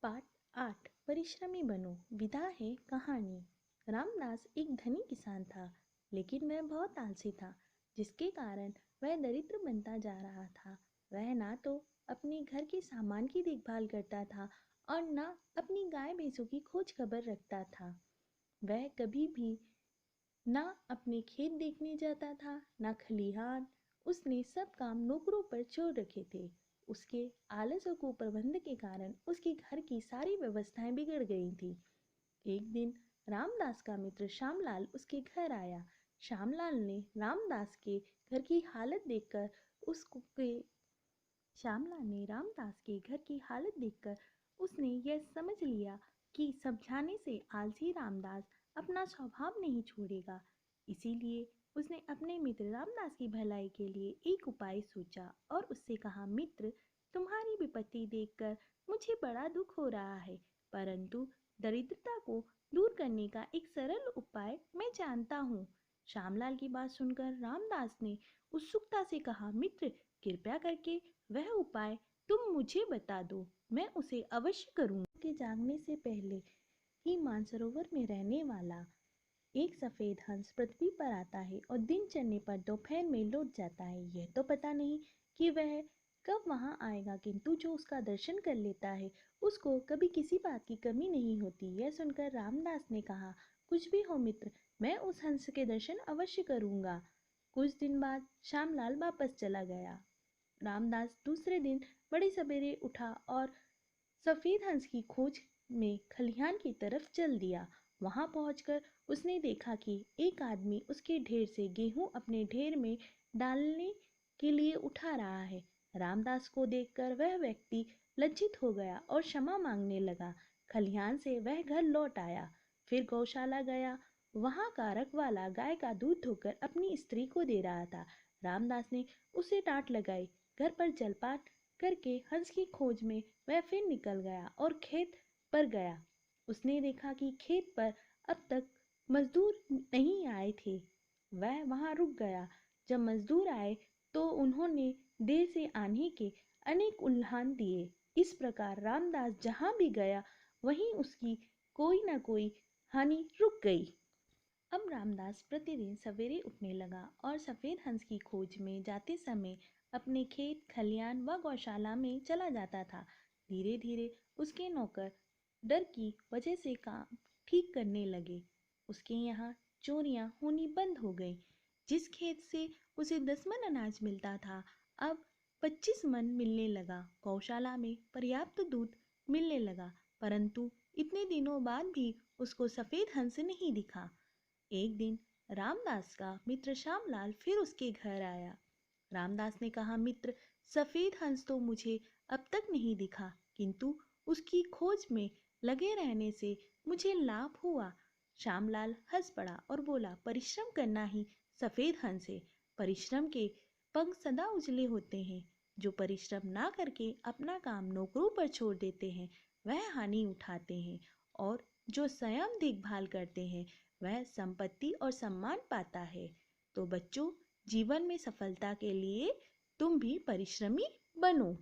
पाठ 8 परिश्रमी बनो। विदा है कहानी। रामदास एक धनी किसान था, लेकिन वह बहुत आलसी था, जिसके कारण वह दरिद्र बनता जा रहा था। वह ना तो अपने घर के सामान की देखभाल करता था और ना अपनी गाय भैंसों की खोज खबर रखता था। वह कभी भी ना अपने खेत देखने जाता था, ना खलिहान। उसने सब काम नौकरों पर छोड़ रखे थे। उसके आलस और कुप्रबंध के कारण उसके घर की सारी व्यवस्थाएं बिगड़ गई थी। एक दिन रामदास का मित्र श्यामलाल उसके घर आया। श्यामलाल ने रामदास के घर की हालत देखकर उसने यह समझ लिया कि समझाने से आलसी रामदास अपना स्वभाव नहीं छोड़ेगा। इसीलिए उसने अपने मित्र रामदास की भलाई के लिए एक उपाय सोचा और उससे कहा, मित्र, तुम्हारी विपत्ति देखकर मुझे बड़ा दुख हो रहा है, परंतु दरिद्रता को दूर करने का एक सरल उपाय मैं जानता हूँ। श्यामलाल की बात सुनकर रामदास ने उत्सुकता से कहा, मित्र, कृपया करके वह उपाय तुम मुझे बता दो, मैं उसे अवश्य करूँगा। के जागने से पहले ही मानसरोवर में रहने वाला एक सफेद हंस पृथ्वी पर आता है और दिन चढ़ने पर दोपहर में लौट जाता है। यह तो पता नहीं कि वह कब वहां आएगा, किंतु जो उसका दर्शन कर लेता है उसको कभी किसी बात की कमी नहीं होती। यह सुनकर रामदास ने कहा, कुछ भी हो मित्र, मैं उस हंस के दर्शन अवश्य करूंगा। कुछ दिन बाद श्यामलाल वापस चला गया। रामदास दूसरे दिन बड़ी सवेरे उठा और सफेद हंस की खोज में खलिहान की तरफ चल दिया। वहां पहुंचकर उसने देखा कि एक आदमी उसके ढेर से गेहूं अपने ढेर में डालने के लिए उठा रहा है। रामदास को देखकर वह व्यक्ति लज्जित हो गया और क्षमा मांगने लगा। खलिहान से वह घर लौट आया, फिर गौशाला गया। वहां का रखवाला गाय का दूध धोकर अपनी स्त्री को दे रहा था। रामदास ने उसे डांट लगाई। घर पर जलपान करके हंस की खोज में वह फिर निकल गया और खेत पर गया। उसने देखा कि खेत पर अब तक मजदूर नहीं आए थे। वह वहां रुक गया। जब मजदूर आए तो उन्होंने देर से आने के अनेक उल्हान दिए। इस प्रकार रामदास जहां भी गया वहीं उसकी कोई न कोई हानि रुक गई। अब रामदास प्रतिदिन सवेरे उठने लगा और सफेद हंस की खोज में जाते समय अपने खेत, खलियान व गौशाला में चला जाता था। धीरे धीरे उसके नौकर डर की वजह से काम ठीक करने लगे। उसके यहाँ चोरियां होनी बंद हो गई। जिस खेत से उसे 10 मन अनाज मिलता था, अब 25 मन मिलने लगा। गौशाला में पर्याप्त दूध मिलने लगा, परंतु इतने दिनों बाद भी उसको सफेद हंस नहीं दिखा। एक दिन रामदास का मित्र श्यामलाल फिर उसके घर आया। रामदास ने कहा, मित्र, सफेद हंस तो मुझे अब तक नहीं दिखा, किंतु उसकी खोज में लगे रहने से मुझे लाभ हुआ। श्यामलाल हंस पड़ा और बोला, परिश्रम करना ही सफेद हंस है। परिश्रम के पंख सदा उजले होते हैं। जो परिश्रम ना करके अपना काम नौकरों पर छोड़ देते हैं वह हानि उठाते हैं, और जो स्वयं देखभाल करते हैं वह संपत्ति और सम्मान पाता है। तो बच्चों, जीवन में सफलता के लिए तुम भी परिश्रमी बनो।